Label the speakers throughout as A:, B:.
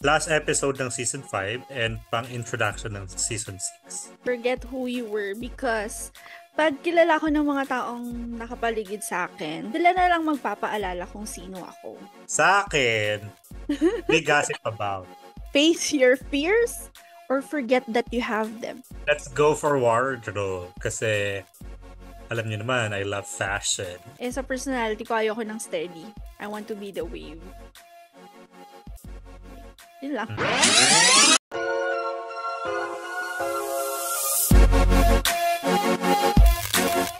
A: last episode ng season 5 and pang-introduction ng season 6.
B: Forget who you were because pag kilala ko ng mga taong nakapaligid sa akin, sila na lang magpapaalala kung sino ako.
A: Sa akin, big gossip about.
B: Face your fears or forget that you have them.
A: Let's go for wardrobe kasi alam niyo naman, I love fashion.
B: Sa personality ko, ayoko ng steady. I want to be the wave. Yun lang.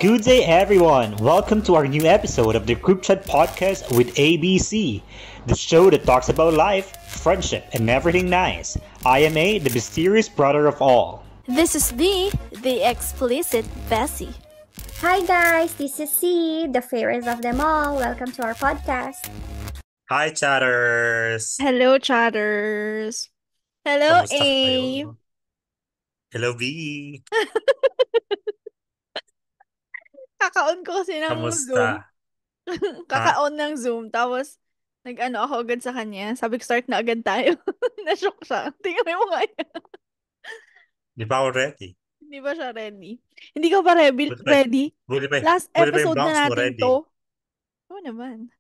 C: Good day, everyone. Welcome to our new episode of the Group Chat Podcast with ABC, the show that talks about life, friendship, and everything nice. I am A, the mysterious brother of all.
D: This is the explicit Bessie.
E: Hi guys, this is C, the fairest of them all. Welcome to our podcast.
A: Hi, chatters!
B: Hello, chatters! Hello,
A: Kamusta
B: A!
A: kayo? Hello, B!
B: Kaka-on ko kasi ng Zoom.
A: Kamusta?
B: Kaka-on ng Zoom. Tapos, nag-ano ako agad sa kanya. Sabi ko, start na agad tayo. Na-shock siya. Tingnan mo yung mukha niya.
A: Di pa ako ready.
B: Hindi ba siya ready? Hindi ka pa ready? Last episode na natin to. Oo naman.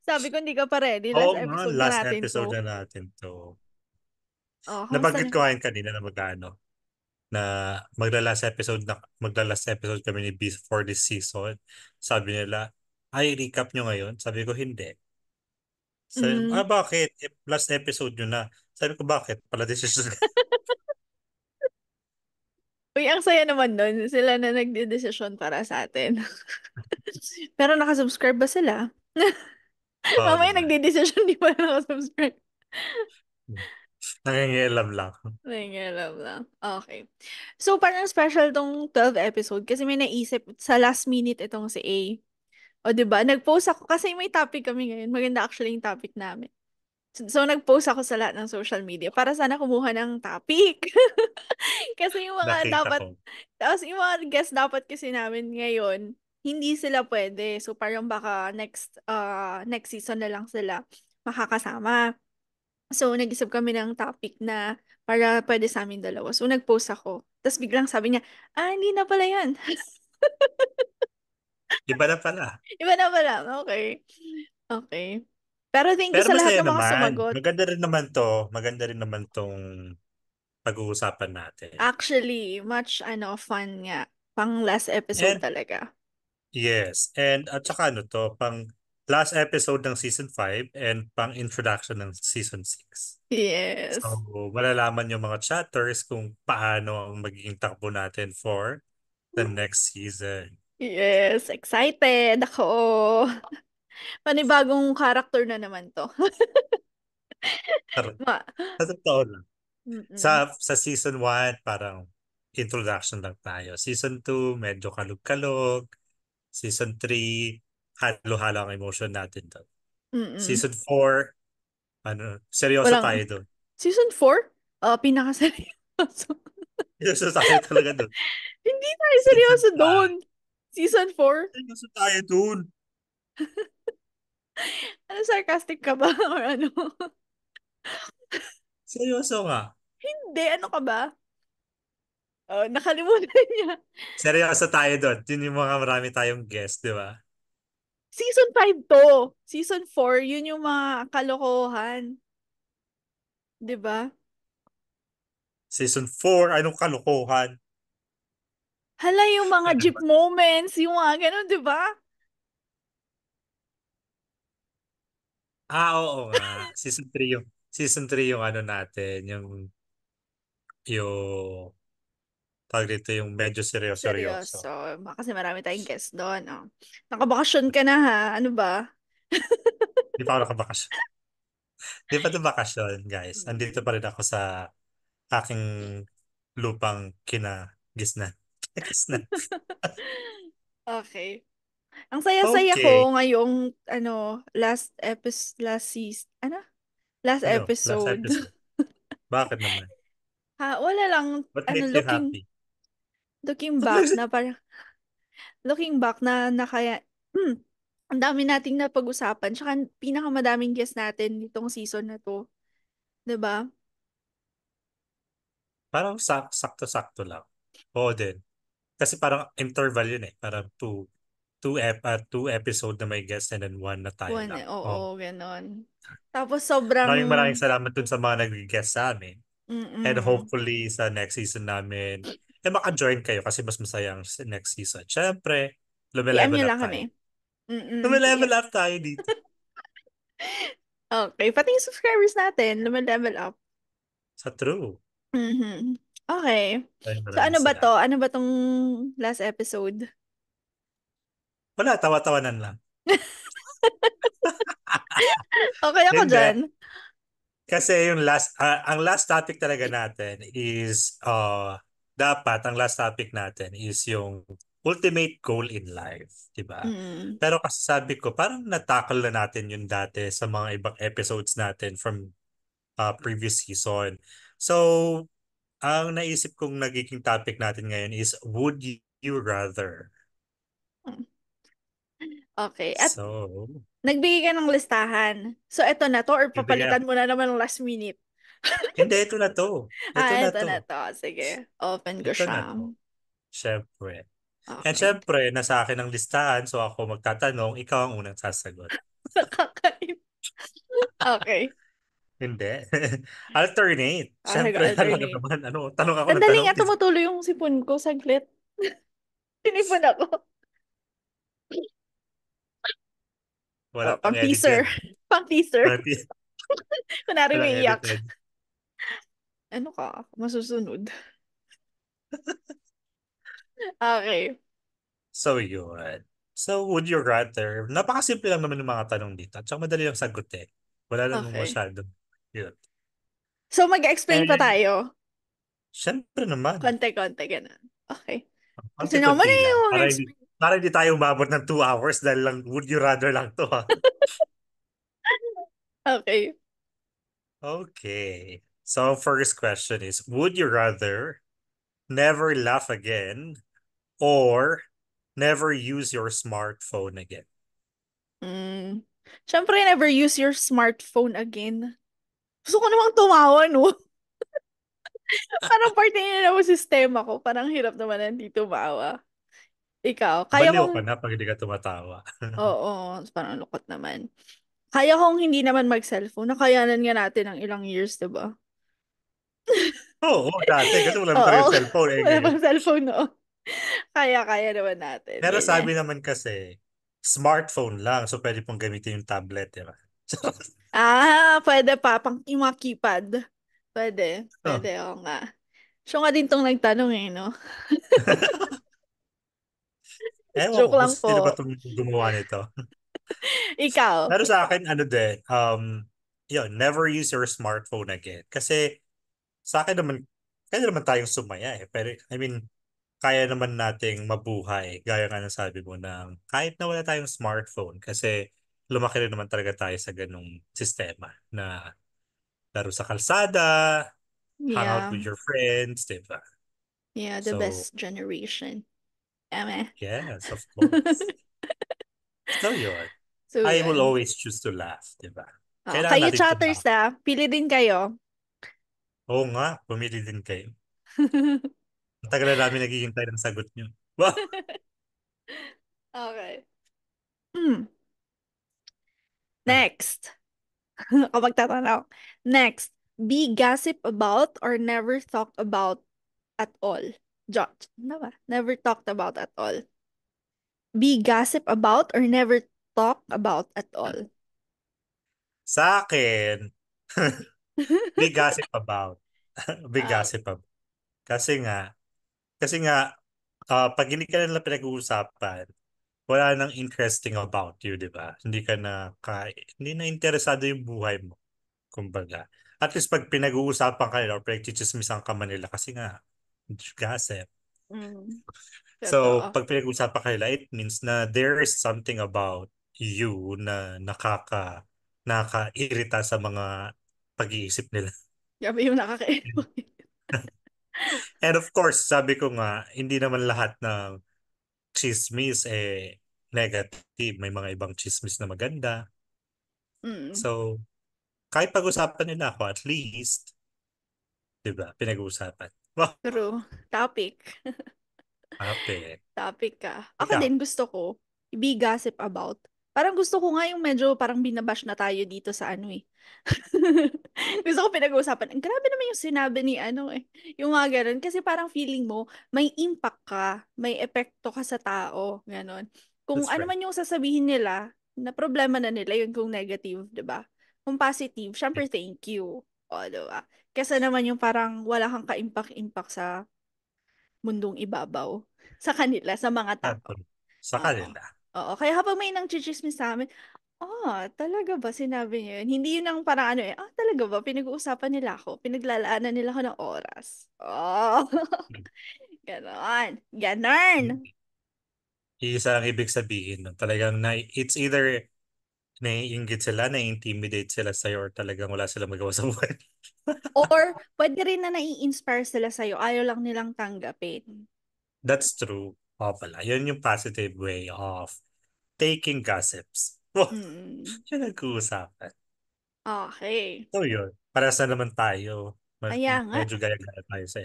B: Sabi ko, hindi ka pa ready. Last episode na natin to.
A: Last episode na natin to.
B: Oh,
A: Nabanggit ko ngayon kanina na na magla-last episode kami ni B for this season. Sabi nila, ay, recap nyo ngayon? Sabi ko, hindi. Bakit? Last episode nyo na. Sabi ko, bakit? Pala decision.
B: Uy, ang saya naman nun. Sila na nagde-desisyon para sa atin. Pero nakasubscribe ba sila? Mamaya nagde-desisyon, di ba nakasubscribe?
A: Nangingialam lang.
B: Nangingialam lang. Okay. So, parang special tong 12 episode kasi may naisip sa last minute itong si A. O, diba? Nag-post ako kasi may topic kami ngayon. Maganda actually yung topic namin. So, nag-post ako sa lahat ng social media para sana kumuha ng topic. Kasi yung mga tapos yung mga guest dapat kasi namin ngayon, hindi sila pwede. So, parang baka next season na lang sila makakasama. So, nag-isip kami ng topic na para pwede sa amin dalawa. So, nag-post ako. Tapos biglang sabi niya, hindi na pala yan.
A: Iba na pala.
B: Iba na pala. Okay. Okay. Pero thank you sa lahat ng mga sumagot.
A: Maganda rin naman tong pag-uusapan natin.
B: Actually, much fun nga. Pang last episode talaga.
A: Yes. And at saka pang last episode ng season 5 and pang introduction ng season 6.
B: Yes.
A: So, malalaman yung mga chatters kung paano ang magiging takbo natin for the next season.
B: Yes, excited ako. Panibagong character na naman to.
A: Sa totoo lang. Sa season 1, parang introduction lang tayo. Season 2, medyo kalog-kalog. Season 3, halo-halo ang emotion natin doon. Season 4, seryoso tayo doon.
B: Season 4? Pinakaseryoso.
A: Seryoso tayo talaga doon.
B: Hindi tayo seryoso doon. Season 4?
A: Seryoso tayo doon.
B: Ano, sarcastic ka ba? Or ano?
A: Seryoso nga.
B: Hindi, ano ka ba? Oh, nakalimutan niya.
A: Seryoso tayo doon. Yun yung mga marami tayong guest, di ba?
B: Season 5 to. Season 4, yun yung mga kalokohan. Di ba?
A: Season 4, anong kalokohan?
B: Hala, yung mga jeep moments, yung mga ganun, di ba?
A: Oo nga. Season 3 yung ano natin, yung tawag dito yung medyo seryoso.
B: Kasi marami tayong guest doon. Oh. Nakabakasyon ka na ha? Ano ba?
A: Di pa ako nakabakasyon. Di pa ito bakasyon, guys. Andito pa rin ako sa aking lupang kinagisnan.
B: Okay. Ang saya-saya ko ngayong last episode. Last episode.
A: Bakit naman?
B: Wala lang.
A: What makes you happy?
B: Looking back na parang looking back na kaya Ang dami nating napag-usapan. Tsaka pinakamadaming guest natin nitong season na to. 'Di ba?
A: Parang sakto-sakto lang. Oo din. Kasi parang interval yun eh. Parang two episode na may guest and then one na tayo
B: One,
A: lang. Oh.
B: oo, ganon. Tapos sobrang,
A: Maraming salamat dun sa mga nag-guest sa amin. And
B: mm-mm.
A: hopefully sa next season namin, maka-join kayo kasi mas masaya ang next season. Siyempre,
B: PM
A: lume-level
B: nyo
A: up
B: lang kami.
A: tayo.
B: PM.
A: Lume-level up tayo dito.
B: Okay, pati yung subscribers natin, lume-level up.
A: Sa true.
B: Mhm. Okay. So
A: Maraming
B: ano ba to?
A: salamat.
B: Ano ba tong last episode?
A: Wala, tawa-tawanan lang.
B: Okay ako
A: Hindi.
B: dyan.
A: Kasi yung ang last topic talaga natin is, dapat ang last topic natin is yung ultimate goal in life, di ba?
B: Mm.
A: Pero kasi sabi ko, parang natakal na natin yung dati sa mga ibang episodes natin from previous season. So, ang naisip kong nagiging topic natin ngayon is, would you rather?
B: Okay. At
A: So,
B: nagbigay ka ng listahan. So eto na to or
A: bibigyan.
B: papalitan mo na naman ng last minute?
A: Hindi, ito na to. Ito na
B: Eto na
A: to.
B: to. Sige. Open ko
A: Ito
B: siya.
A: na to. Siyempre. And
B: Okay.
A: syempre, nasa akin ang listahan, so ako magtatanong, ikaw ang unang sasagot.
B: Nakakain. Okay.
A: Hindi. Alternate.
B: Ah,
A: Syempre, talaga
B: nag-alternate.
A: naman. Ano, tanong ako ng
B: Sandali
A: tanong.
B: nga, tumutuloy yung sipon ko. Saglit. Sinipon ako. Oh,
A: Walang
B: pang
A: edit
B: teaser.
A: yan.
B: Pang teaser.
A: Walang,
B: Kunwari
A: walang
B: may
A: edit,
B: iyak.
A: edit.
B: Ano ka? Masusunod. Okay.
A: So, yun. So, would you rather? Napakasimple lang naman yung mga tanong dito. At saka madali lang sagutin. Wala namang
B: Okay.
A: masyadong yun.
B: So, mag-explain pa
A: And,
B: tayo.
A: syempre naman.
B: Konti-konti, ganun. Okay. Kasi naman
A: Konti-konti lang.
B: yung
A: Para
B: explain.
A: hindi tayo umabot ng 2 hours dahil lang would you rather lang to ha.
B: Okay.
A: Okay. So first question is, would you rather never laugh again or never use your smartphone again?
B: Siyempre, never use your smartphone again. Gusto ko namang tumawa, no? Parang parte na naman sistema ko. Parang hirap naman hindi tumawa. Ikaw, kaya
A: Baliw
B: kong,
A: ka na pag hindi ka tumatawa.
B: oo, parang lukot naman. Kaya kong hindi naman mag-cellphone. Nakayanan nga natin ng ilang years, diba?
A: Oo, dati kasi wala naman
B: Oo,
A: tayong cellphone eh
B: wala
A: ngayon.
B: pang cellphone, no? Kaya naman natin.
A: Pero
B: Ganyan.
A: sabi naman kasi, smartphone lang. So pwede pong gamitin yung tablet, di ba?
B: Pwede pa. Yung mga keypad. Pwede.
A: Oh.
B: Pwede, oo nga. Siya nga din tong nagtanong eh, no?
A: Ewan ko
B: Joke
A: kung
B: lang
A: sino ba
B: po.
A: itong gumawa nito.
B: Ikaw.
A: Pero sa akin, ano din, yun, never use your smartphone again. Kasi sa akin naman, kaya naman tayong sumaya eh. Pero, I mean, kaya naman nating mabuhay. Gaya nga ng sabi mo na kahit na wala tayong smartphone. Kasi lumaki rin naman talaga tayo sa ganung sistema na laro sa kalsada, hang out
B: Yeah.
A: with your friends, di ba?
B: Yeah, the
A: So,
B: best generation. Eme.
A: yes, of course. So, yun.
B: So,
A: I will
B: yun.
A: always choose to laugh, di ba?
B: Oh,
A: Kailangan
B: kayo
A: natin
B: chatters
A: tumawa.
B: pili din kayo.
A: Oo nga, pumili din kayo. Ang tagal na namin naghihintay ng sagot nyo. Wow!
B: Okay. Hmm.
A: Ano?
B: Next. Ako magtatanong. Next. Be gossip about or never talked about at all. Jot. Ano ba? Never talked about at all. Be gossip about or never talk about at all.
A: Sa akin, big gossip about. Big
B: Ah,
A: gossip about. Kasi nga, pag hindi ka nila pinag-uusapan, wala nang interesting about you, di ba? Hindi na interesado yung buhay mo, kumbaga. At least pag pinag-uusapan ka nila or pinag-chichismisan ka man nila kasi nga, gossip.
B: mm,
A: So,
B: totoo.
A: pag pinag-uusapan ka nila, it means na there is something about you na nakakairita sa mga pag-iisip nila.
B: Grabe yung nakaka-enjoy.
A: And of course, sabi ko nga, hindi naman lahat ng chismis negative. May mga ibang chismis na maganda.
B: Mm.
A: So, kahit pag-usapan nila ako, at least, di ba, pinag-uusapan. Wow,
B: True. Topic.
A: happy.
B: Topic ka. Ako
A: Ikaw,
B: din gusto ko, be gossip about. Parang gusto ko nga yung medyo parang binabash na tayo dito sa ano eh. Gusto ko pinag-uusapan. Ang grabe naman yung sinabi ni ano eh. Yung mga ganun. Kasi parang feeling mo, may impact ka, may epekto ka sa tao. Ganon. Kung
A: that's
B: ano
A: right.
B: man yung sasabihin nila, na problema na nila yun kung negative, 'di ba? Kung positive, syempre thank you. O, 'di ba? Kesa naman yung parang wala kang ka-impact-impact sa mundong ibabaw sa kanila, sa mga tao.
A: Sa
B: Oo.
A: kanila.
B: Oo. Kaya habang may nang chichismis sa amin, talaga ba sinabi niya yun? Hindi yun ang parang ano eh, talaga ba pinag-uusapan nila ako? Pinaglalaanan nila ako ng oras? Oh, ganon. Ganon.
A: Isa ang ibig sabihin nun. Talagang it's either naiinggit sila, nai-intimidate sila sa'yo, or talagang wala silang magawa sa buhay.
B: Or, pwede rin na nai-inspire sila sa'yo, ayaw lang nilang tanggapin.
A: That's true. Pala. Yun yung positive way of taking gossips. Wow,
B: Mm.
A: yun nag-uusapan.
B: Okay.
A: So yun, paras na naman tayo.
B: Kaya nga.
A: Medyo gaya-gaya tayo sa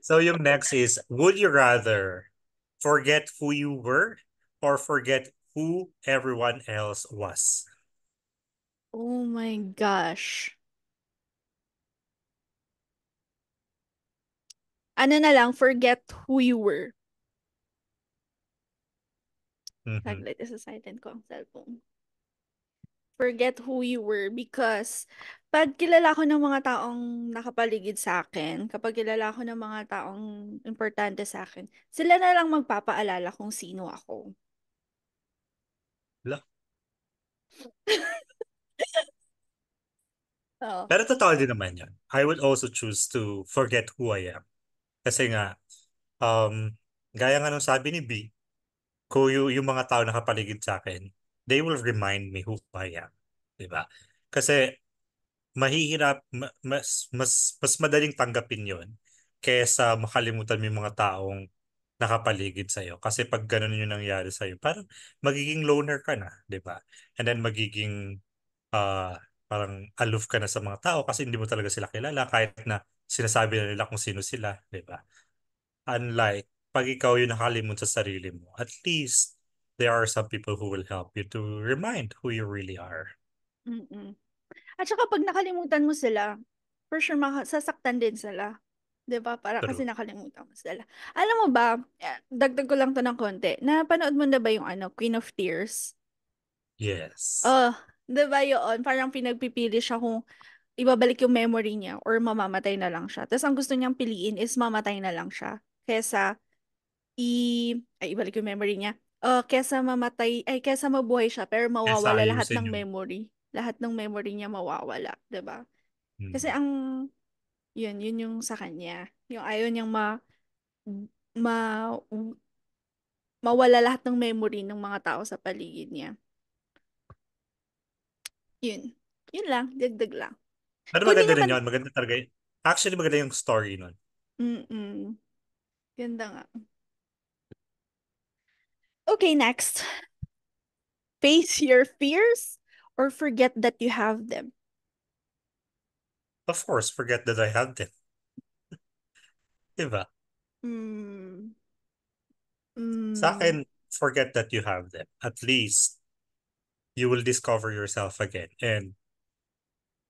A: So yung next is, would you rather forget who you were or forget who everyone else was?
B: Oh my gosh. Ano na lang, forget who you were.
A: Mhm.
B: Saglit, isa silent ko ang cellphone. Forget who you were because pag kilala ko ng mga taong nakapaligid sa akin, kapag kilala ko ng mga taong importante sa akin, sila na lang magpapaalala kung sino ako.
A: Wala.
B: Oo.
A: Pero totoo din naman yun. I would also choose to forget who I am. Kasi nga, um, gaya nga nung sabi ni B, kung yung mga tao nakapaligid sa akin, they will remind me who I am. Diba? Kasi mahihirap, mas madaling tanggapin yon kaysa makalimutan mo yung mga taong nakapaligid sa'yo. Kasi pag ganun yung nangyari sa'yo, parang magiging loner ka na, di ba? And then magiging ah parang aloof ka na sa mga tao kasi hindi mo talaga sila kilala kahit na sinasabi na nila kung sino sila, di ba? Unlike pag ikaw yung nakalimot sa sarili mo, at least there are some people who will help you to remind who you really are.
B: Mm-mm. At saka pag nakalimutan mo sila, for sure sasaktan din sila. 'Di ba? Para kasi
A: True.
B: nakalimutan mo sila. Alam mo ba, dagdag ko lang to ng konti. Napanood mo na ba yung ano, Queen of Tears?
A: Yes.
B: Oh, 'di ba yun? Parang pinagpipili siya kung ibabalik yung memory niya or mamamatay na lang siya. Tapos ang gusto niyang piliin is mamatay na lang siya. Kesa ibalik yung memory niya. Kesa mamatay, ay kesa mabuhay siya pero
A: Kesa
B: mawawala lahat
A: ayusin
B: ng
A: yung
B: memory. Lahat ng memory niya mawawala, 'di ba? Kasi
A: mm,
B: yun yung sa kanya. Yung ayaw niyang ma, mawala lahat ng memory ng mga tao sa paligid niya. Yun. Yun lang, dagdag lang.
A: pero
B: Kung di
A: maganda rin
B: naman,
A: yun. Maganda talaga. Actually, maganda yung story nun.
B: mm ganda nga. Okay, next. Face your fears or forget that you have them.
A: Of course, forget that I have them. Diba?
B: Mm,
A: Sa
B: mm,
A: akin, forget that you have them. At least, you will discover yourself again. And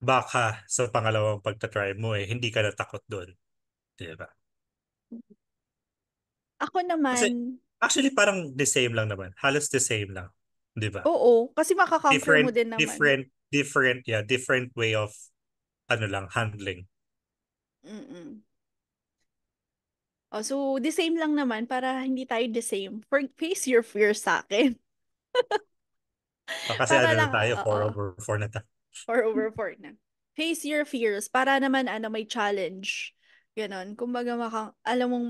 A: baka sa pangalawang pagtatry mo hindi ka natakot doon. Diba?
B: ako
A: Kasi
B: naman,
A: actually parang the same lang naman. Halos the same lang. Diba?
B: oo, kasi makakonquer mo
A: Different,
B: din naman.
A: different way of ano lang, handling.
B: Mm-mm. Oh, so, the same lang naman para hindi tayo the same. Face your fears sa akin.
A: Kasi
B: Para
A: ano na
B: lang,
A: tayo, 4
B: oo.
A: over 4 na tayo.
B: 4/4 na. Face your fears. Para naman, may challenge. Ganon. Kumbaga, alam mong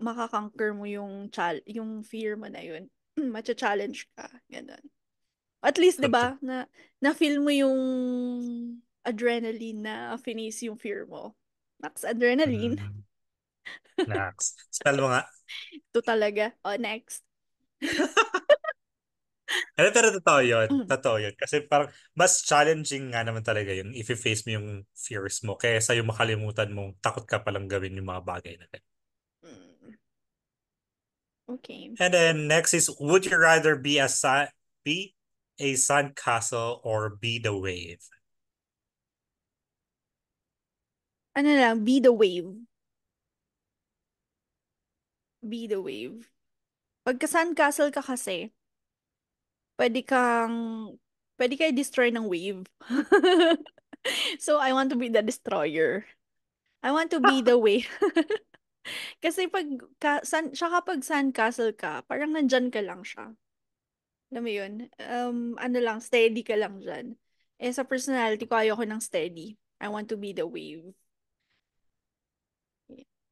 B: makakonquer mo yung fear mo na yun. Macha-challenge ka. Ganon. At least, di
A: Totoo.
B: ba, na-feel mo yung adrenaline na finish yung fear mo. Max adrenaline.
A: Mm, next. Spell mo nga.
B: Ito talaga. Oh, next.
A: Pero totoo yun.
B: Mm.
A: Totoo yun. Kasi parang mas challenging nga naman talaga yun if you face mo yung fears mo kaysa yung makalimutan mong takot ka palang gawin yung mga bagay na ganun.
B: Mm. Okay.
A: And then next is, would you rather be a sandcastle or be the wave?
B: Ano lang, be the wave. Be the wave. Pagka sandcastle ka kasi, pwede kang, pwede kayo destroy ng wave. So, I want to be the destroyer. I want to be the wave. Kasi siya kapag sandcastle ka, parang nandyan ka lang siya. Alam mo yun? Ano lang, steady ka lang dyan. Eh, sa personality ko, ayoko ng steady. I want to be the wave.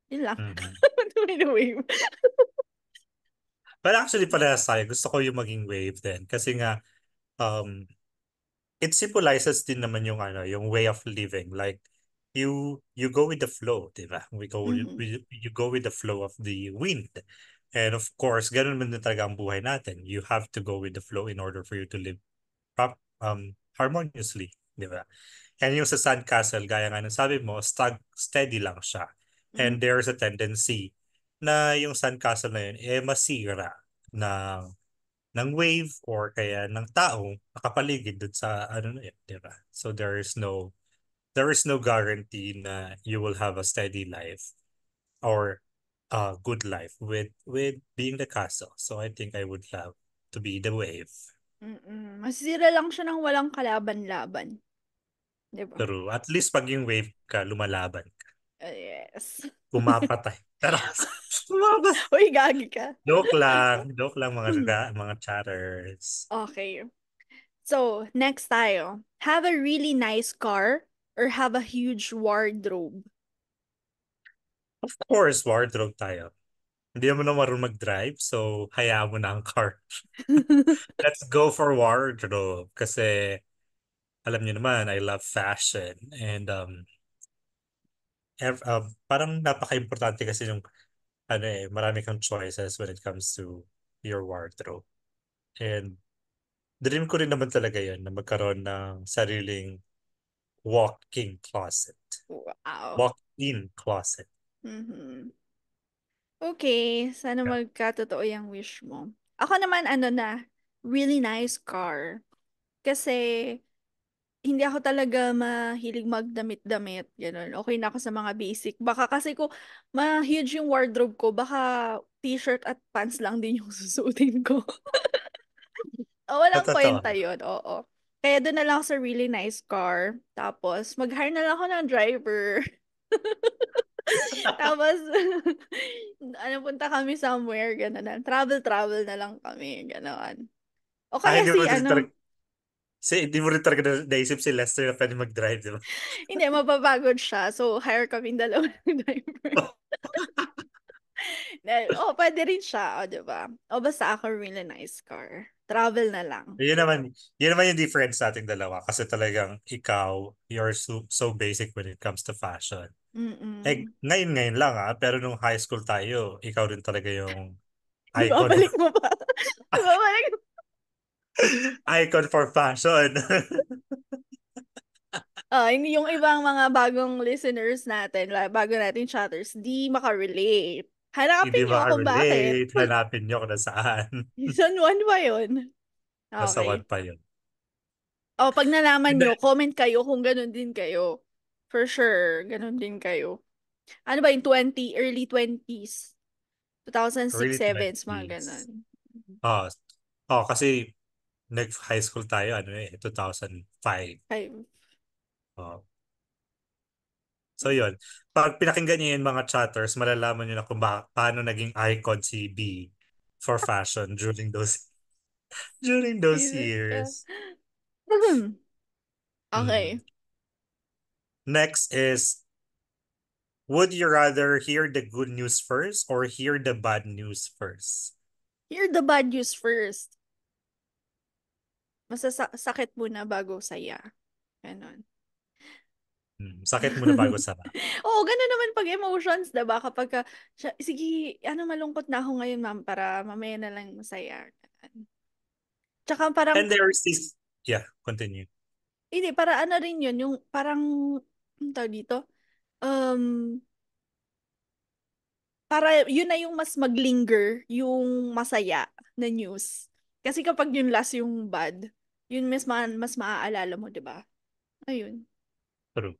B: Yun lang.
A: Mhm.
B: I want to be the wave.
A: But actually pala sa'yo, gusto ko yung maging wave din. Kasi nga, um, it symbolizes din naman yung yung way of living. Like, you go with the flow, di ba?
B: Mhm.
A: You go with the flow of the wind. And of course, ganun man din talaga ang buhay natin. You have to go with the flow in order for you to live harmoniously, di ba? And yung sa sandcastle, gaya nga ng sabi mo, steady lang siya. And
B: Mhm.
A: there's a tendency na yung sandcastle na yun, masira ng wave or kaya ng taong nakapaligid dun sa na yun, di ba? So there is no guarantee na you will have a steady life or a good life with being the castle. So I think I would have to be the wave.
B: Masisira lang siya ng walang kalaban-laban. Di ba?
A: True. At least pag yung wave ka, lumalaban ka.
B: Yes.
A: Pumapatay. Pero, lumabas.
B: Uy, gagi ka.
A: Joke lang mga chatters.
B: Okay. So, next tayo. Have a really nice car or have a huge wardrobe?
A: Of course, wardrobe tayo. Hindi naman na marunong mag-drive, so hayaan mo na ang car. Let's go for wardrobe kasi alam niyo naman, I love fashion and parang napaka-importante kasi yung marami kang choices when it comes to your wardrobe. And dream ko rin naman talaga yun na magkaroon ng sariling walk-in closet.
B: Wow.
A: Walk-in closet.
B: Mhm. Okay, sana
A: Yeah.
B: magkatotoo yung wish mo. Ako naman, really nice car. Kasi, hindi ako talaga mahilig magdamit-damit, gano'n. Okay na ako sa mga basic. Baka kasi ko ma-huge yung wardrobe ko, baka t-shirt at pants lang din yung susuotin ko. Walang
A: Totoo.
B: kwenta yun, oo. Kaya doon na lang ako sa really nice car. Tapos, mag-hire na lang ako ng driver. Tapos, punta kami somewhere, gano'n na. Travel na lang kami, gano'n. O kaya
A: Hindi mo
B: si,
A: rin talaga, hindi mo rin talaga naisip si Lester na pwede mag-drive, di ba?
B: hindi, mapapagod siya. So, hire kami dalawa ng driver. Pwede rin siya, diba? Basta ako really nice car. Travel na lang.
A: Yun naman yung difference sa ating dalawa kasi talagang ikaw, you're so basic when it comes to fashion.
B: Mm-mm.
A: Ngayon lang pero nung high school tayo, ikaw rin talaga yung icon
B: Ibabalik mo pa. Ibabalik mo.
A: icon for fashion.
B: Hindi yung ibang mga bagong listeners natin, bago natin chatters, di makarelate.
A: Hindi
B: Hanapin nyo kung bakit.
A: makarelate. Hanapin nyo kung nasaan.
B: Season 1 ba yun?
A: Nasa one
B: Okay.
A: pa yun.
B: Pag nalaman
A: And
B: nyo,
A: then,
B: comment kayo kung ganun din kayo. For sure, ganun din kayo. Ano ba yung early 20s? 2006,
A: early
B: 7s, mga
A: 20s.
B: ganun.
A: Oh, kasi nag-high school tayo, 2005.
B: 5.
A: Oh. So yun, pag pinakinggan niyo yung mga chatters, malalaman niyo na kung paano naging icon si B for fashion during those
B: Jesus ka.
A: years.
B: Okay.
A: Mhm. Next is, would you rather hear the good news first or hear the bad news first?
B: Hear the bad news first. Sakit muna bago saya. Ganon.
A: Sakit muna bago sarap.
B: Oo, ganun naman pag emotions, diba? Kapag sige, malungkot na ako ngayon, ma'am, para mamaya na lang masaya. Ganun. Tsaka parang,
A: And there's this, yeah, continue.
B: hindi, para ano rin yun, yung parang, ang tawag dito, um, para yun na yung mas maglinger, yung masaya na news. Kasi kapag yung last yung bad, yun mas maaalala mo, di ba? Ayun.
A: True.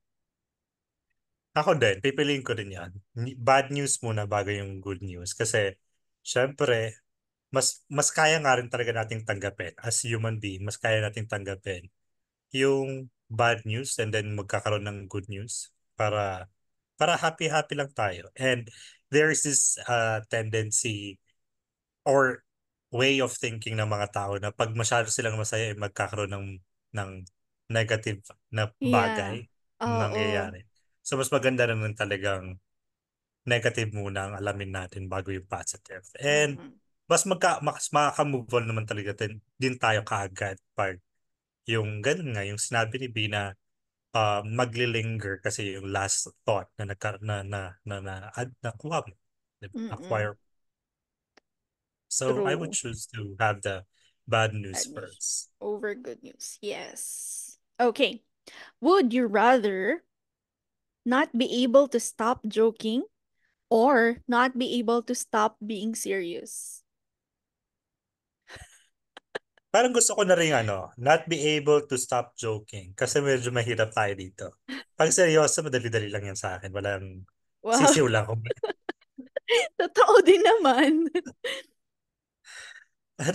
A: Ako din, pipiliin ko rin yan. Bad news muna bago yung good news. Kasi, syempre, mas kaya nga rin talaga nating tanggapin. As human being, mas kaya nating tanggapin yung bad news and then magkakaroon ng good news para happy-happy lang tayo. And there's this tendency or way of thinking ng mga tao na pag masyado silang masaya, magkakaroon ng negative na
B: Yeah.
A: bagay na
B: Oo.
A: nangyayari. So mas maganda naman talagang negative muna ang alamin natin bago yung positive. And
B: Mm-mm.
A: mas makaka-move on naman talaga din tayo kaagad pag yung ganun nga, yung sinabi ni Bina, maglilinger kasi yung last thought na nakuha mo,
B: Mm-mm.
A: acquire. So I would
B: True.
A: choose to have the bad news
B: Bad news
A: first.
B: over good news. Yes. Okay. Would you rather not be able to stop joking or not be able to stop being serious?
A: Parang gusto ko na rin not be able to stop joking kasi medyo mahirap tayo dito. Pag seryoso, madali-dali lang yan sa akin. Walang
B: Wow.
A: sisiw lang kung
B: Totoo din naman.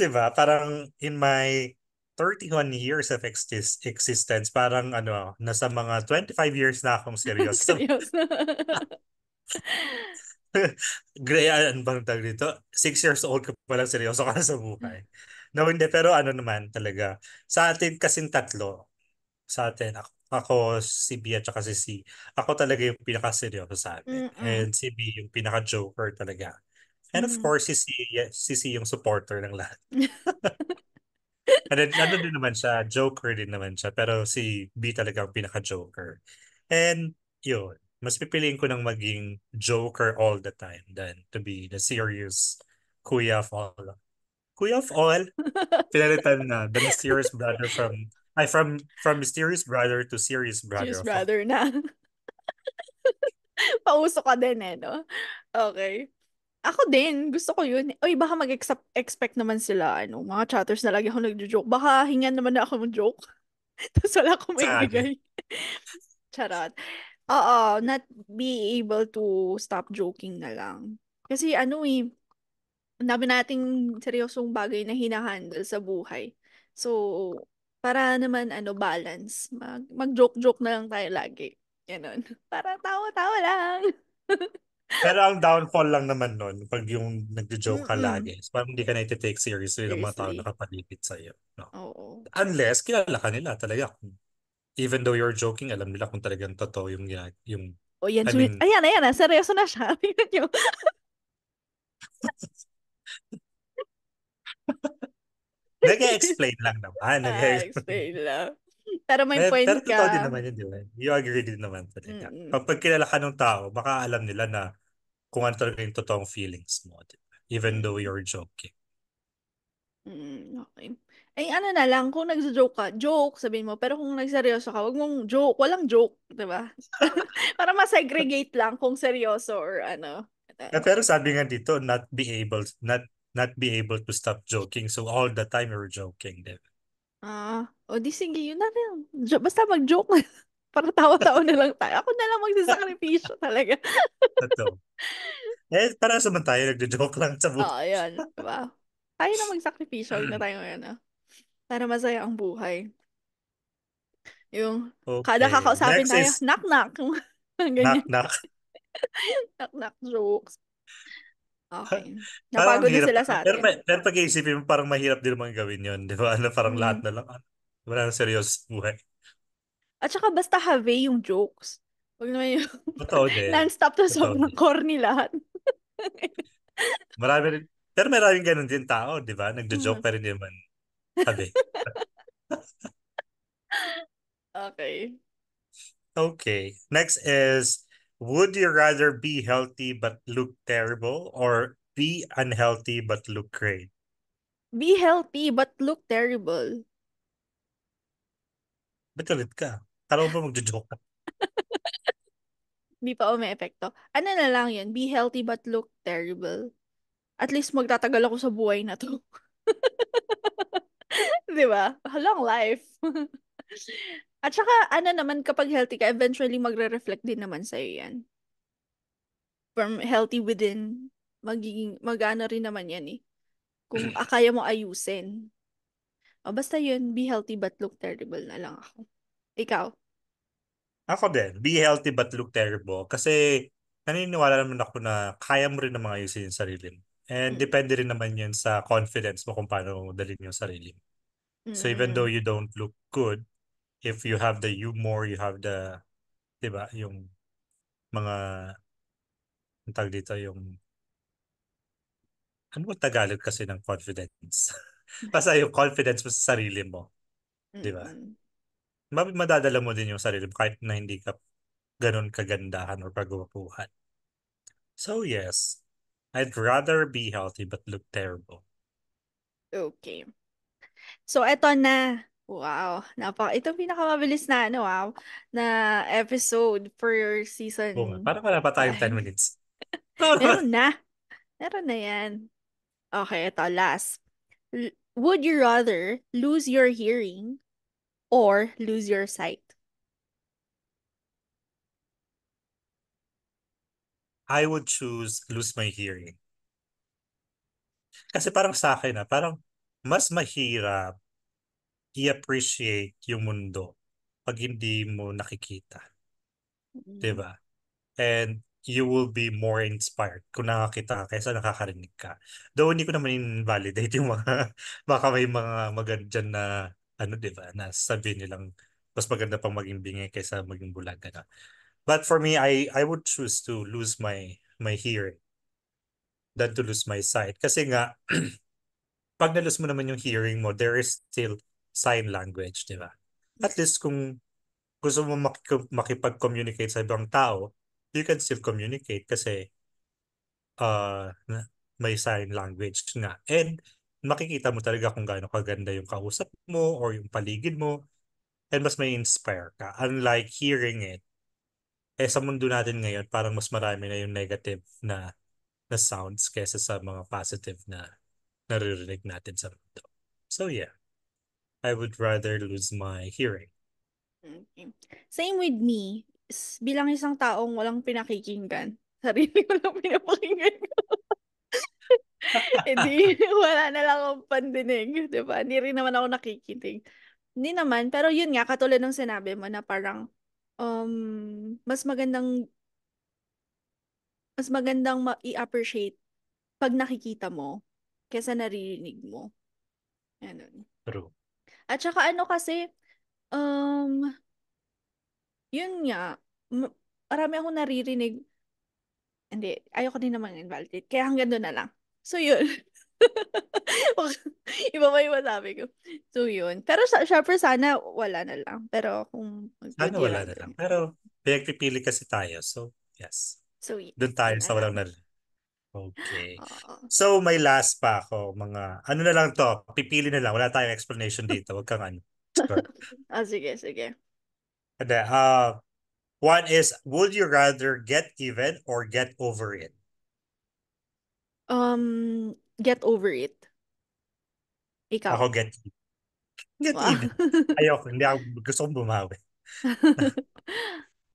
A: diba? Parang in my 31 years of existence, parang nasa mga 25 years na akong seryoso.
B: Seryoso.
A: Ano bang tawag dito? 6 years old ka pa lang seryoso ka na sa buhay. No, hindi. Pero naman talaga. Sa atin kasing tatlo, sa atin, ako si B at saka si C, ako talaga yung pinaka-seryoso sa amin.
B: Mm-mm.
A: And si B yung pinaka-joker talaga. And of
B: Mm.
A: course, si C yung supporter ng lahat. And then, ano din naman siya, joker din naman siya. Pero si B talaga ang pinaka-joker. And yun, mas pipiliin ko ng maging joker all the time than to be the serious kuya of all. Kuya of all? Pinalitan na, the mysterious brother from mysterious brother to serious brother
B: Cheers,
A: of all.
B: brother na. Pauso ka din eh, no? Okay. Ako din, gusto ko yun. Uy, baka mag-expect naman sila, mga chatters na lagi ako nagjo-joke. Baka hingan naman na ako ng joke. Tapos wala akong
A: Sa akin.
B: maibigay. Charot. Oo, not be able to stop joking na lang. Kasi ang dami nating seryosong bagay na hinahandle sa buhay. So, para naman balance, mag-joke-joke na lang tayo lagi. Ganon. Para tawa-tawa lang.
A: Pero ang downfall lang naman nun, pag yung nagjo-joke ka
B: Mm-mm.
A: lagi, parang hindi ka na iti-take seriously ng mga tao
B: Seriously.
A: nakapaligid sa'yo. No?
B: Oo.
A: Unless, kilala ka nila talaga. Even though you're joking, alam nila kung talagang totoo yung
B: O yan,
A: I mean,
B: ayan, ayan, seryoso na siya. Tingnan nyo.
A: nag-explain lang naman.
B: Explain lang. Pero may point
A: Pero totoo din
B: ka.
A: naman yun, di ba? You agree din naman talaga.
B: Mm-mm.
A: Kapag kilala ka ng tao, baka alam nila na kung ano talaga yung totoong feelings mo. Di ba? Even though
B: Mm-mm.
A: you're joking.
B: Okay. Ay, ano na lang, kung nagjo-joke ka, joke, sabihin mo. Pero kung nagseryoso ka, wag mong joke. Walang joke, di ba? Para ma-segregate lang kung seryoso or ano.
A: Pero sabi nga dito, not be able to stop joking. So all the time you're joking, di ba?
B: O di sige, yun na lang. Basta mag-joke na. Para tawa-tawa na lang tayo. Ako na lang magsasakripisyo talaga.
A: Totoo. Para sa man tayo, nagjo-joke lang sa buhay.
B: Oo, yan. Diba? Tayo na magsakripisyo. Huwag na tayo para masaya ang buhay. Yung, kada
A: Okay.
B: kakausapin
A: Next
B: tayo,
A: is
B: knock-knock.
A: knock
B: Ganyan.
A: knock.
B: Knock-knock jokes. Okay.
A: Parang ang
B: Napagod na
A: hirap.
B: sila sa
A: Pero,
B: atin.
A: pero pag-iisipin mo, parang mahirap din naman gawin yun. Di ba? Parang lahat
B: Mm.
A: na lang. Wala nang seryoso sa buhay.
B: At saka basta have yung jokes. Huwag naman yung
A: Totoo din.
B: non-stop to
A: Totoo
B: sobrang
A: din.
B: corny lahat.
A: Marami rin. Pero maraming ganun din tao, di ba? Nagjo-joke
B: Mm.
A: pa rin naman. Sabi.
B: Okay.
A: Okay. Next is, would you rather be healthy but look terrible or be unhealthy but look great?
B: Be healthy but look terrible.
A: Ba't galit ka? Kala mo ba magjo-joke ka?
B: Hindi pa epekto. Ano na lang yun? Be healthy but look terrible. At least magtatagal ako sa buhay na to. Di ba? Long life. At saka, ano naman, kapag healthy ka, eventually magre-reflect din naman sa'yo yan. From healthy within, mag-ano rin naman yan eh. Kung kaya mo ayusin. O, basta yun, be healthy but look terrible na lang ako. Ikaw?
A: Ako din, be healthy but look terrible. Kasi naniniwala naman ako na kaya mo rin naman ayusin yung sarili mo. And
B: Mm.
A: depende rin naman yun sa confidence mo kung paano mo dalhin yung sarili mo. So even though
B: Mm.
A: you don't look good, if you have the humor, you have the, di ba, yung mga, ang tawag dito, yung, ano ba Tagalog kasi ng confidence? Basta yung confidence mo sa sarili mo, di ba?
B: Mm.
A: Madadala mo din yung sarili mo kahit na hindi ka ganun kagandahan or kagwapuhan. So yes, I'd rather be healthy but look terrible.
B: Okay. So, eto na. Wow. Ito pinakamabilis na, ano, wow, na episode for
A: Oo nga,
B: season
A: parang wala pa tayong 10
B: 5.
A: minutes.
B: Meron na. Meron na yan. Okay, ito, last. Would you rather lose your hearing or lose your sight?
A: I would choose lose my hearing. Kasi parang sa akin parang mas mahirap i-appreciate yung mundo pag hindi mo nakikita.
B: Mm.
A: 'Di ba? And you will be more inspired kung nakakita ka kaysa nakakarinig ka. Though hindi ko naman invalidate yung mga baka may mga maganda dyan na ano 'di ba na sabihin nilang mas maganda pang maging bingi kaysa maging bulag na. But for me, I would choose to lose my hearing than to lose my sight. Kasi nga, pag na-lose mo naman yung hearing mo, there is still sign language, di ba? At least kung gusto mo makipag-communicate sa ibang tao, you can still communicate kasi may sign language nga. And makikita mo talaga kung gaano kaganda yung kausap mo or yung paligid mo and mas may inspire ka. Unlike hearing it, sa mundo natin ngayon, parang mas marami na yung negative na sounds kaysa sa mga positive na naririnig natin sa mundo. So yeah, I would rather lose my hearing.
B: Okay. Same with me. Bilang isang taong walang pinakikinggan. Sarili ko lang pinapakinggan ko. Hindi, wala na lang akong pandinig. Di ba? Hindi rin naman ako nakikinig. Hindi naman, pero yun nga, katulad ng sinabi mo na parang mas magandang i-appreciate pag nakikita mo kesa naririnig mo. Ganun.
A: True.
B: At saka ano kasi, um, yun nga, marami akong naririnig. Hindi, ayoko din naman invalidate. Kaya hanggang doon na lang. So, yun. Iba pa yung masabi ko. So, yun. Pero syempre sana wala na lang. Pero kung would
A: Sana
B: you
A: wala na
B: rather.
A: lang. Pero pinagpipili kasi tayo. So, yes.
B: So, yes.
A: Doon tayo
B: Yun na
A: sa walang
B: lang.
A: narinig. Okay.
B: Oo.
A: So, may last pa ako. Ano na lang to? Pipili na lang. Wala tayong explanation dito. Huwag kang ano. Sure.
B: Sige, sige.
A: And then, one is, would you rather get even or get over it?
B: Get over it. Ikaw.
A: Ako get
B: Wow.
A: even. Ayoko. Hindi ako gusto kong bumawi.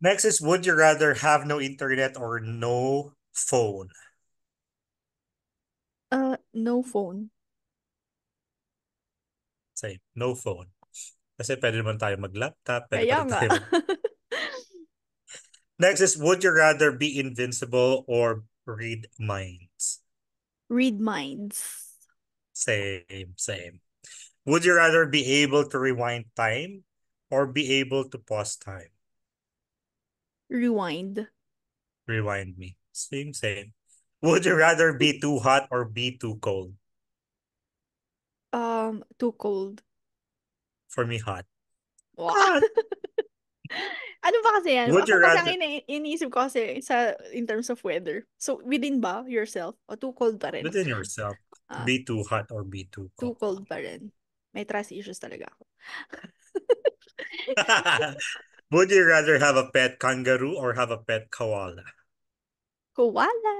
A: Next is, would you rather have no internet or no phone?
B: No phone.
A: Same. No phone. Kasi pwede naman tayo mag-laptop, pwede pa
B: Kaya
A: rin
B: nga.
A: tayo Next is, would you rather be invincible or read minds?
B: Read minds.
A: Same, same. Would you rather be able to rewind time or be able to pause time?
B: Rewind.
A: Rewind me. Same, same. Would you rather be too hot or be too cold?
B: Too cold.
A: For me, hot.
B: Wow.
A: Hot.
B: Ano ba kasi yan?
A: Would
B: Ako
A: you
B: kasi ang
A: rather,
B: iniisip ko kasi in terms of weather. So, within ba yourself? O too cold pa rin?
A: within yourself,
B: Ah,
A: be too hot or be too
B: too
A: cold?
B: cold pa rin. May trust issues talaga ako.
A: Would you rather have a pet kangaroo or have a pet koala?
B: Koala!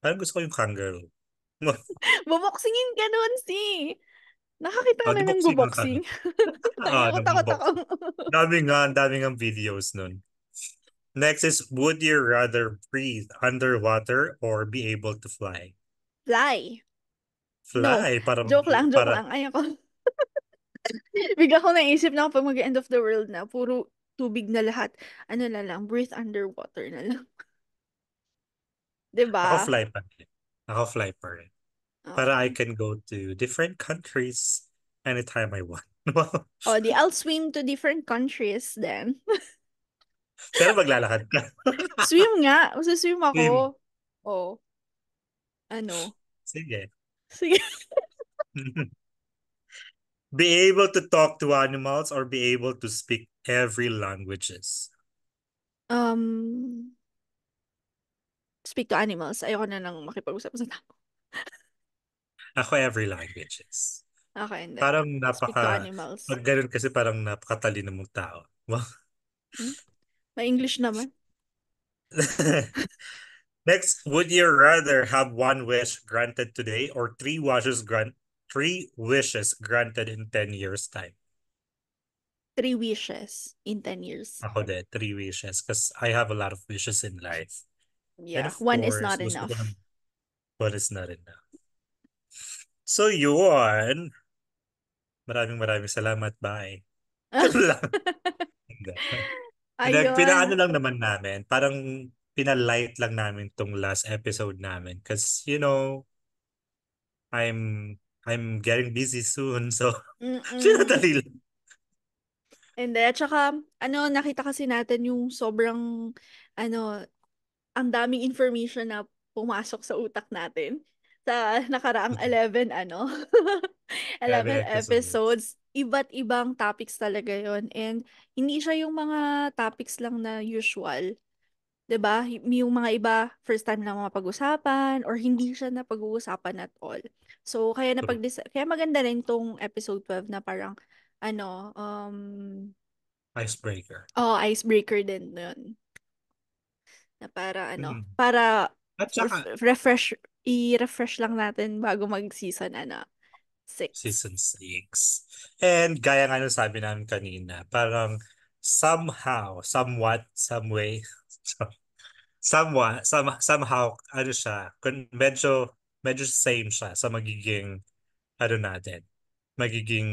A: Parang gusto ko yung kangaroo.
B: Buboksingin ka nun, si. Nakakita ka
A: Oh, di
B: na ng
A: boxing ang
B: buboksing.
A: kangaroo.
B: Ayoko, takot ako.
A: Nagbo-boxing. Daming videos nun. Next is, would you rather breathe underwater or be able to fly?
B: Fly. No.
A: Fly,
B: Joke
A: para
B: lang. Ayoko. Bigla ko naisip na kapag mag-end of the world na, puro tubig na lahat. Ano na lang, breathe underwater na lang. 'Di
A: ako
B: ba?
A: fly pa rin. Ako fly pa rin. Para I
B: Okay.
A: can go to different countries anytime I want.
B: O, I'll swim to different countries then.
A: Pero maglalakad ka.
B: Swim nga. Swim
A: Swim.
B: ako. O, ano.
A: Sige.
B: Sige.
A: Be able to talk to animals or be able to speak every languages.
B: Um, Speak to animals. Ayoko na lang makipag-usap sa tao.
A: Ako every languages.
B: Okay, hindi.
A: Parang
B: Speak to animals.
A: pag ganun kasi parang napakatalino mong tao.
B: Hmm? May English naman.
A: Next, would you rather have one wish granted today or three wishes granted in 10 years time?
B: 3 wishes in 10 years.
A: Ako din, 3 wishes because I have a lot of wishes in life. And
B: Yeah,
A: of
B: one is
A: course,
B: not
A: gusto ko
B: enough.
A: ng one is not enough. So yun, maraming salamat. Bye. Ganun lang. Hindi. Pinaano
B: Ayun.
A: lang naman namin, parang pinalight lang namin tong last episode namin because I'm getting busy soon, so
B: Mm-mm.
A: pinadali lang.
B: And then, at saka, nakita kasi natin yung sobrang, ano, ang daming information na pumasok sa utak natin sa nakaraang 11, 11
A: 11 episodes.
B: episodes. Iba't ibang topics talaga yon. And hindi siya yung mga topics lang na usual. 'Di ba? Yung mga iba, first time lang mapag-usapan or hindi siya na pag-uusapan at all. So,
A: True.
B: kaya maganda rin tong episode 12 na parang,
A: Icebreaker.
B: icebreaker din yun. Na para
A: Mm.
B: para
A: At saka,
B: i-refresh lang natin bago mag-season 6.
A: season 6. And gaya nga nung sabi namin kanina, parang somewhat, some way, somehow, ano siya, medyo same siya sa magiging, natin, magiging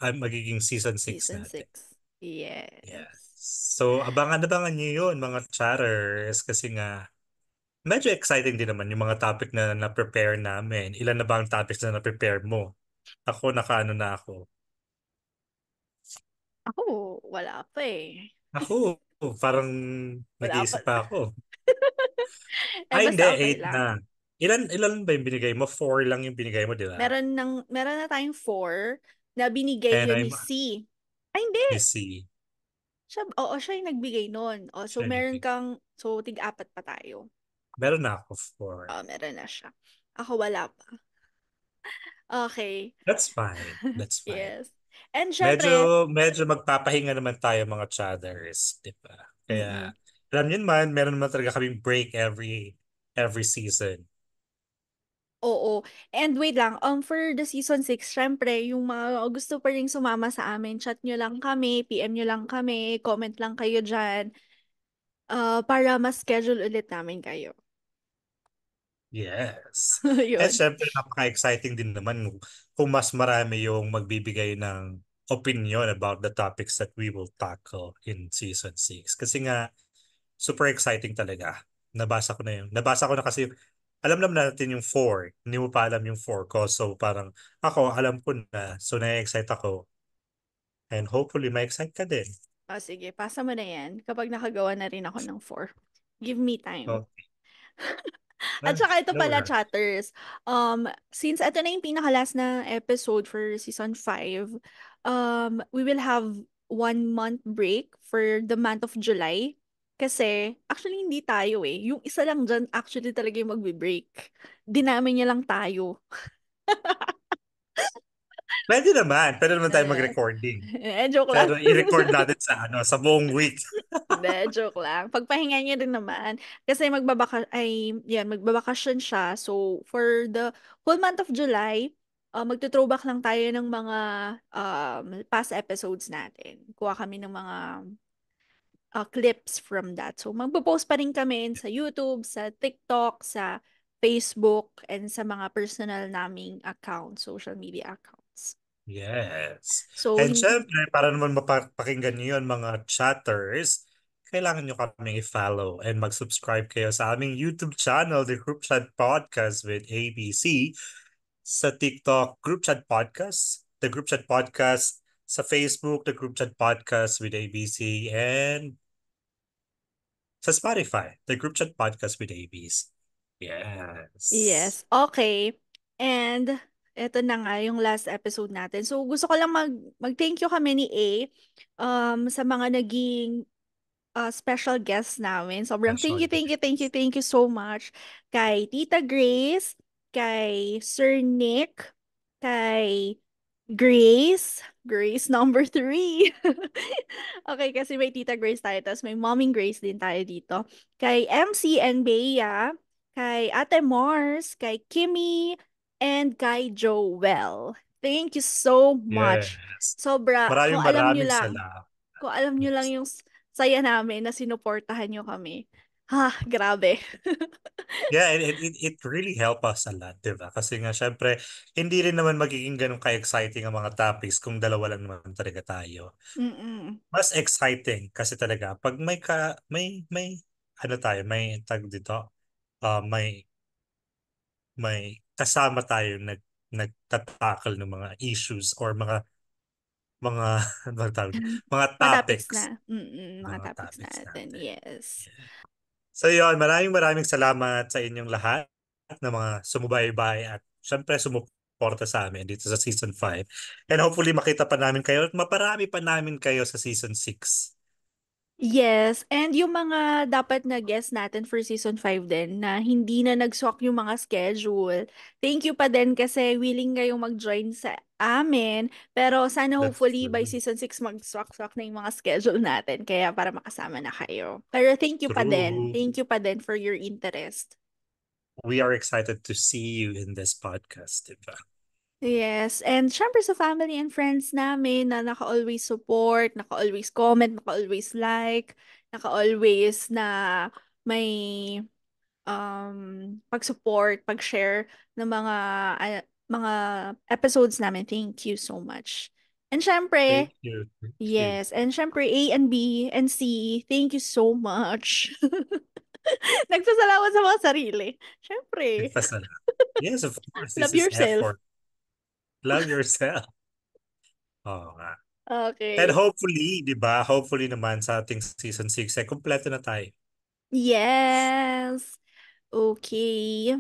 A: magiging season 6
B: Season
A: natin.
B: 6.
A: Yeah.
B: Yes.
A: So, abangan nyo yun, mga chatters, kasi nga, medyo exciting din naman yung mga topic na na-prepare namin. Ilan na ba ang topics na na-prepare mo? Ako, nakaano na ako.
B: Ako, wala pa eh.
A: Ako, parang
B: Wala pa.
A: nag-iisip pa ako.
B: Eh,
A: Hindi,
B: basta okay
A: 8
B: lang.
A: na. Ilan ba yung binigay mo? 4 lang yung binigay mo, di ba?
B: Meron na tayong 4 na binigay
A: And
B: yun
A: I'm
B: ni C. Ay, hindi.
A: busy.
B: Siya yung nagbigay nun. So,
A: Siya nag-
B: tig-apat pa tayo.
A: Meron na ako 4.
B: Meron na siya. Ako wala pa. Okay.
A: That's fine. That's fine.
B: Yes. And syempre,
A: Medyo magpapahinga naman tayo mga chatters, di ba?
B: mm-mm.
A: Kaya, alam niyo naman, meron naman talaga kaming break every season.
B: Oo. And wait lang, for the season 6, syempre, yung mga gusto pa rin sumama sa amin, chat nyo lang kami, PM nyo lang kami, comment lang kayo dyan, para mas schedule ulit namin kayo.
A: Yes. And
B: Yun.
A: syempre, napaka-exciting din naman kung mas marami yung magbibigay ng opinion about the topics that we will tackle in season 6. Kasi nga, super exciting talaga. Nabasa ko na kasi alam naman natin yung 4. Hindi mo pa alam yung 4 ko. So parang ako, alam ko na. So na-excite ako. And hopefully, ma-excite ka din.
B: Sige, pasa mo na yan kapag nakagawa na rin ako ng 4. Give me time.
A: Okay.
B: At saka ito
A: No
B: pala,
A: rush.
B: chatters. Since ito na yung pinaka-last na episode for season 5, we will have 1 month break for the month of July. Kasi, actually, hindi tayo eh. Yung isa lang dyan, actually talaga yung magbe-break. Dinami niya lang tayo.
A: Pwede naman tayo
B: Eh,
A: mag-recording.
B: joke lang.
A: Pero i-record natin sa buong week.
B: Hindi, joke lang. Pagpahinga niya rin naman. Kasi magbabakasyon siya. So, for the whole month of July, magto-throwback lang tayo ng mga past episodes natin. Kuha kami ng mga clips from that. So, magpo-post pa rin kami sa YouTube, sa TikTok, sa Facebook, and sa mga personal naming accounts, social media accounts.
A: Yes.
B: So,
A: And syempre, para naman mapakinggan niyo yun, mga chatters, kailangan nyo kaming i-follow and mag-subscribe kayo sa aming YouTube channel, The Group Chat Podcast with ABC. Sa TikTok, Group Chat Podcast. The Group Chat Podcast. Sa Facebook, The Group Chat Podcast with ABC. And sa Spotify, The Group Chat Podcast with ABC. Yes.
B: yes. Okay. And eto na nga yung last episode natin. So gusto ko lang mag-thank you kami ni A sa mga naging special guests namin. Sobrang
A: Special
B: thank you so much kay Tita Grace, kay Sir Nick, kay Grace number 3. Okay, kasi may Tita Grace tayo, tapos may Mommy Grace din tayo dito. Kay MC and Bea, kay Ate Mars, kay Kimmy, and kay Joel. Thank you so much.
A: Yes.
B: Sobra,
A: Maraming salamat.
B: kung alam nyo lang
A: Yes.
B: yung saya namin na sinuportahan nyo kami. Ha, grabe.
A: Yeah, it really help us a lot, di ba? Kasi nga, syempre, hindi rin naman magiging ganun ka-exciting ang mga topics kung dalawa lang naman talaga tayo.
B: Mm-mm.
A: Mas exciting kasi talaga pag may ano tayo, may tag dito, may kasama tayo nagtatakal ng mga issues or mga ano ba tawag? Mga
B: Mga topics
A: topics.
B: na. Mga
A: Mga
B: topics
A: topics
B: natin.
A: natin.
B: Yes.
A: So yun, maraming salamat sa inyong lahat na mga sumubaybay at syempre sumuporta sa amin dito sa Season 5. And hopefully makita pa namin kayo at maparami pa namin kayo sa Season 6.
B: Yes, and yung mga dapat na guest natin for season 5 din na hindi na nag-swak yung mga schedule. Thank you pa din kasi willing kayong mag-join sa amin. Pero sana
A: That's
B: hopefully by
A: true.
B: season 6 mag-swak-swak na yung mga schedule natin. Kaya para makasama na kayo. Pero thank you pa din.
A: True.
B: Thank you pa din for your interest.
A: We are excited to see you in this podcast, diba?
B: Yes, and syempre sa family and friends namin na naka-always support, naka-always comment, naka-always like, naka-always na may pag-support, pag-share ng mga episodes namin. Thank you so much. And syempre,
A: Thank you. Thank you.
B: yes, and syempre A and B and C, thank you so much. Nagpasalamat sa mga sarili. Syempre,
A: Nagpasalamat. Yes, of course. This
B: love
A: is
B: yourself.
A: effort. Love yourself. Oo nga. And
B: Okay.
A: hopefully, di ba? Hopefully naman sa ating season 6 ay kumpleto na tayo.
B: Yes. Okay.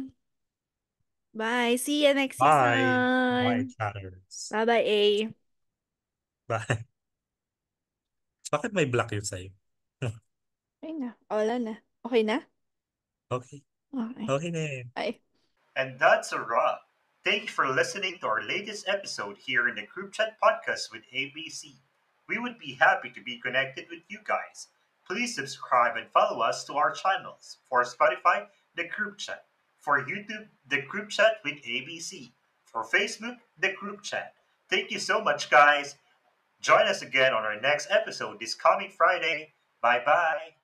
B: Bye. See you next
A: Bye. Bye,
B: season.
A: chatters.
B: Bye-bye, A.
A: Bye. Bakit may black yun sa'yo?
B: Okay na. Wala na. Okay na?
A: Okay.
B: Okay.
A: Okay na yun.
B: Bye.
A: And that's a wrap. Thank you for listening to our latest episode here in the Group Chat Podcast with ABC. We would be happy to be connected with you guys. Please subscribe and follow us to our channels. For Spotify, The Group Chat. For YouTube, The Group Chat with ABC. For Facebook, The Group Chat. Thank you so much, guys. Join us again on our next episode this coming Friday. Bye-bye.